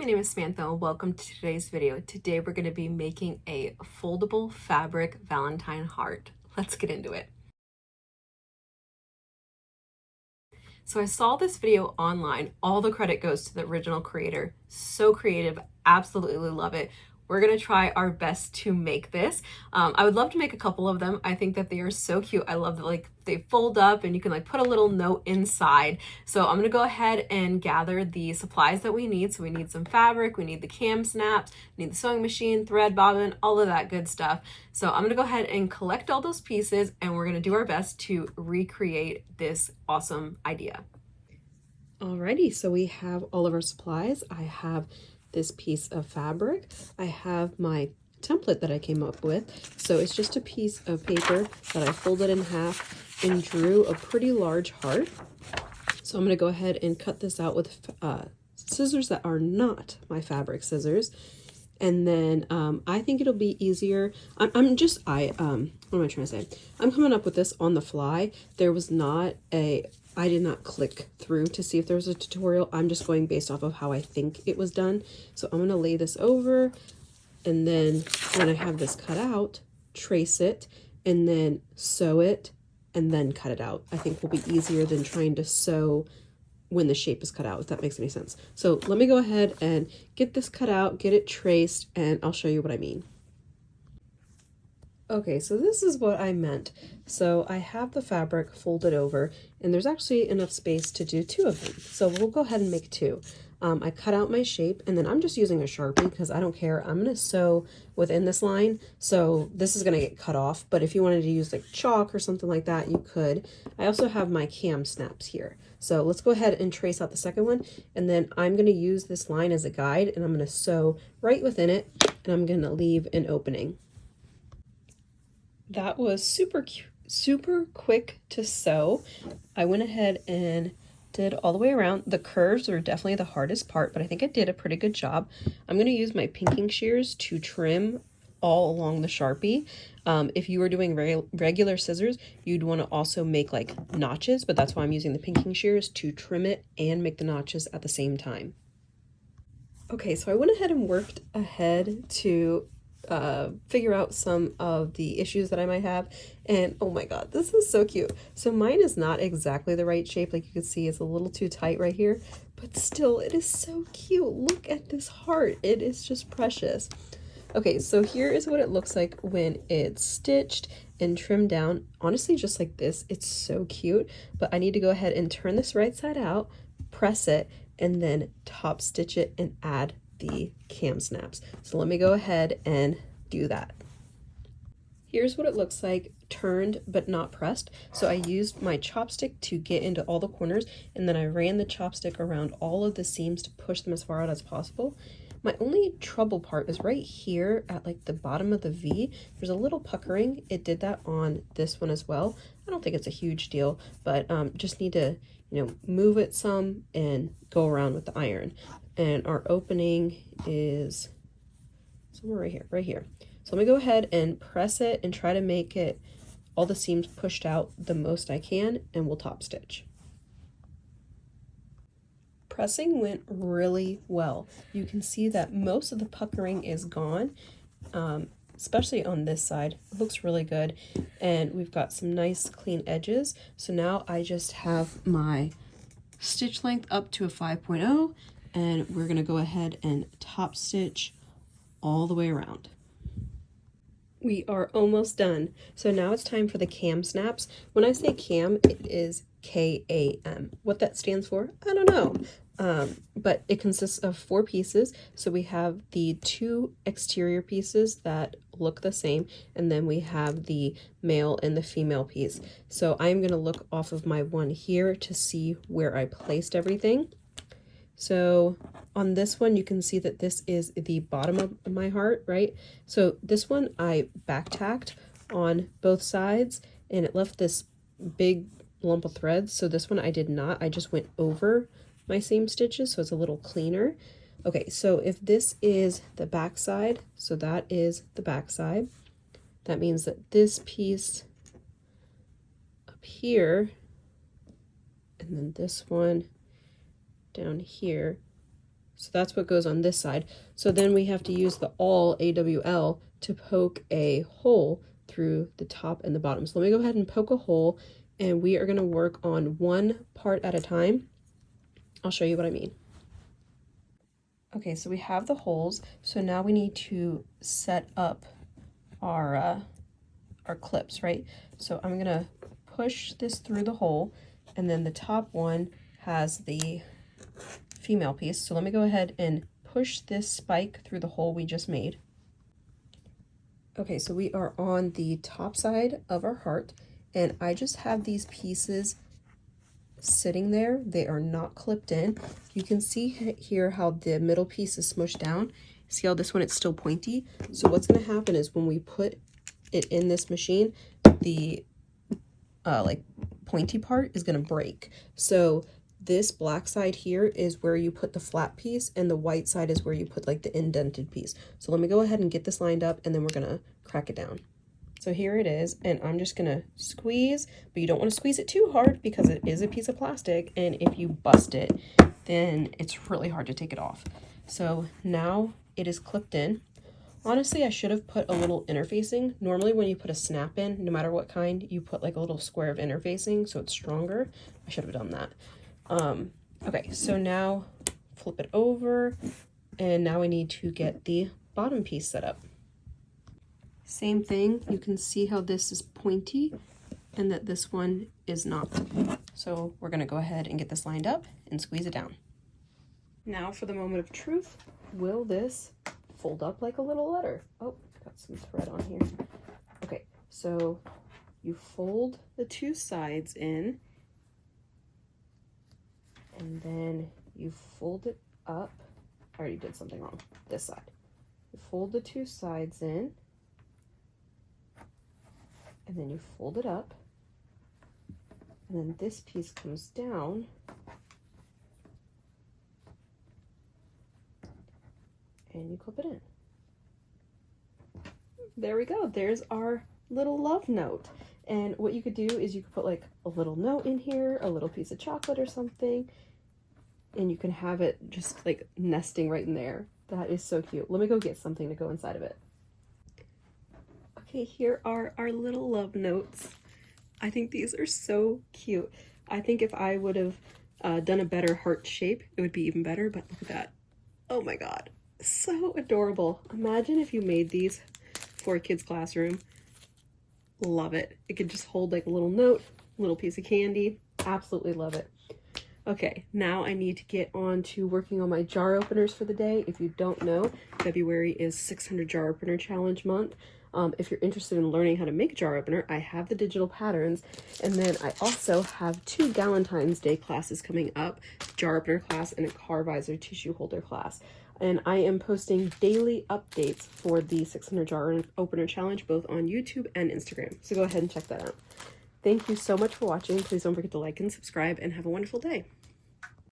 my name is Samantha and welcome to today's video. Today we're going to be making a foldable fabric Valentine heart. Let's get into it. So I saw this video online. All the credit goes to the original creator. So creative, absolutely love it. We're gonna try our best to make this. I would love to make a couple of them. I think that they are so cute. I love that like they fold up and you can like put a little note inside. So I'm gonna go ahead and gather the supplies that we need. So we need some fabric, we need the cam snaps, we need the sewing machine, thread, bobbin, all of that good stuff. So I'm gonna go ahead and collect all those pieces and we're gonna do our best to recreate this awesome idea. Alrighty, so we have all of our supplies. I have this piece of fabric. I have my template that I came up with. So it's just a piece of paper that I folded in half and drew a pretty large heart. So I'm going to go ahead and cut this out with scissors that are not my fabric scissors. And then I think it'll be easier. What am I trying to say? I'm coming up with this on the fly. I did not click through to see if there was a tutorial. I'm just going based off of how I think it was done. So I'm going to lay this over, and then when I have this cut out, trace it and then sew it and then cut it out. I think will be easier than trying to sew when the shape is cut out, if that makes any sense. So let me go ahead and get this cut out, get it traced, and I'll show you what I mean. Okay, so this is what I meant. So I have the fabric folded over, and there's actually enough space to do two of them. So we'll go ahead and make two. I cut out my shape, and then I'm just using a Sharpie because I don't care. I'm going to sew within this line, so this is going to get cut off. But if you wanted to use like chalk or something like that, you could. I also have my cam snaps here. So let's go ahead and trace out the second one, and then I'm going to use this line as a guide, and I'm going to sew right within it, and I'm going to leave an opening. That was super quick to sew. I went ahead and did all the way around. The curves are definitely the hardest part, but I think I did a pretty good job. I'm going to use my pinking shears to trim all along the Sharpie. If you were doing regular scissors, you'd want to also make like notches, but that's why I'm using the pinking shears to trim it and make the notches at the same time. Okay, so I went ahead and worked ahead to figure out some of the issues that I might have, and oh my god, this is so cute. So mine is not exactly the right shape. Like you can see, it's a little too tight right here, but still it is so cute. Look at this heart, it is just precious. Okay, so here is what it looks like when it's stitched and trimmed down. Honestly, just like this, it's so cute. But I need to go ahead and turn this right side out, press it, and then top stitch it and add the cam snaps. So let me go ahead and do that. Here's what it looks like turned but not pressed. So I used my chopstick to get into all the corners, and then I ran the chopstick around all of the seams to push them as far out as possible. My only trouble part is right here at like the bottom of the V. There's a little puckering. It did that on this one as well. I don't think it's a huge deal, but just need to, move it some and go around with the iron. And our opening is somewhere right here. So let me go ahead and press it and try to make it all the seams pushed out the most I can, and we'll top stitch. Pressing went really well. You can see that most of the puckering is gone, especially on this side. It looks really good, and we've got some nice clean edges. So now I just have my stitch length up to a 5.0, and we're going to go ahead and top stitch all the way around. We are almost done. So now it's time for the cam snaps. When I say cam, it is K-A-M. What that stands for, I don't know. But it consists of 4 pieces. So we have the 2 exterior pieces that look the same, and then we have the male and the female piece. So I'm going to look off of my one here to see where I placed everything. So on this one, you can see that this is the bottom of my heart, right? So this one I back tacked on both sides, and it left this big lump of thread. So this one I did not. I just went over my seam stitches, so it's a little cleaner. Okay, so if this is the back side, so that is the back side. That means that this piece up here, and then this one down here. So that's what goes on this side. So then we have to use the awl, AWL, to poke a hole through the top and the bottom. So let me go ahead and poke a hole, and we are going to work on one part at a time. I'll show you what I mean. Okay, so we have the holes. So now we need to set up our clips, right? So I'm going to push this through the hole, and then the top one has the female piece. So let me go ahead and push this spike through the hole we just made. Okay, so we are on the top side of our heart, and I just have these pieces sitting there. They are not clipped in. You can see here how the middle piece is smushed down. See how this one, it's still pointy? So what's going to happen is when we put it in this machine, the like pointy part is going to break. So this black side here is where you put the flat piece, and the white side is where you put like the indented piece. So let me go ahead and get this lined up, and then we're going to crack it down. So here it is, and I'm just going to squeeze, but you don't want to squeeze it too hard because it is a piece of plastic, and if you bust it, then it's really hard to take it off. So now it is clipped in. Honestly, I should have put a little interfacing. Normally when you put a snap in, no matter what kind, you put like a little square of interfacing so it's stronger. I should have done that. Okay, so now flip it over, and now we need to get the bottom piece set up. Same thing, you can see how this is pointy and that this one is not. So we're gonna go ahead and get this lined up and squeeze it down. Now for the moment of truth, will this fold up like a little letter? Oh, got some thread on here. Okay, so you fold the two sides in, and then you fold it up. I already did something wrong. This side. You fold the two sides in, and then you fold it up, and then this piece comes down, and you clip it in. There we go. There's our little love note. And what you could do is you could put like a little note in here, a little piece of chocolate or something, and you can have it just like nesting right in there. That is so cute. Let me go get something to go inside of it. Okay, here are our little love notes. I think these are so cute. I think if I would have done a better heart shape, it would be even better, but look at that. Oh my God, so adorable. Imagine if you made these for a kid's classroom. Love it. It could just hold like a little note, a little piece of candy. Absolutely love it. Okay, now I need to get on to working on my jar openers for the day. If you don't know, February is 600 jar opener challenge month. If you're interested in learning how to make a jar opener, I have the digital patterns, and then I also have 2 Valentine's Day classes coming up, jar opener class and a car visor tissue holder class. And I am posting daily updates for the 600 jar opener challenge, both on YouTube and Instagram. So go ahead and check that out. Thank you so much for watching. Please don't forget to like and subscribe, and have a wonderful day.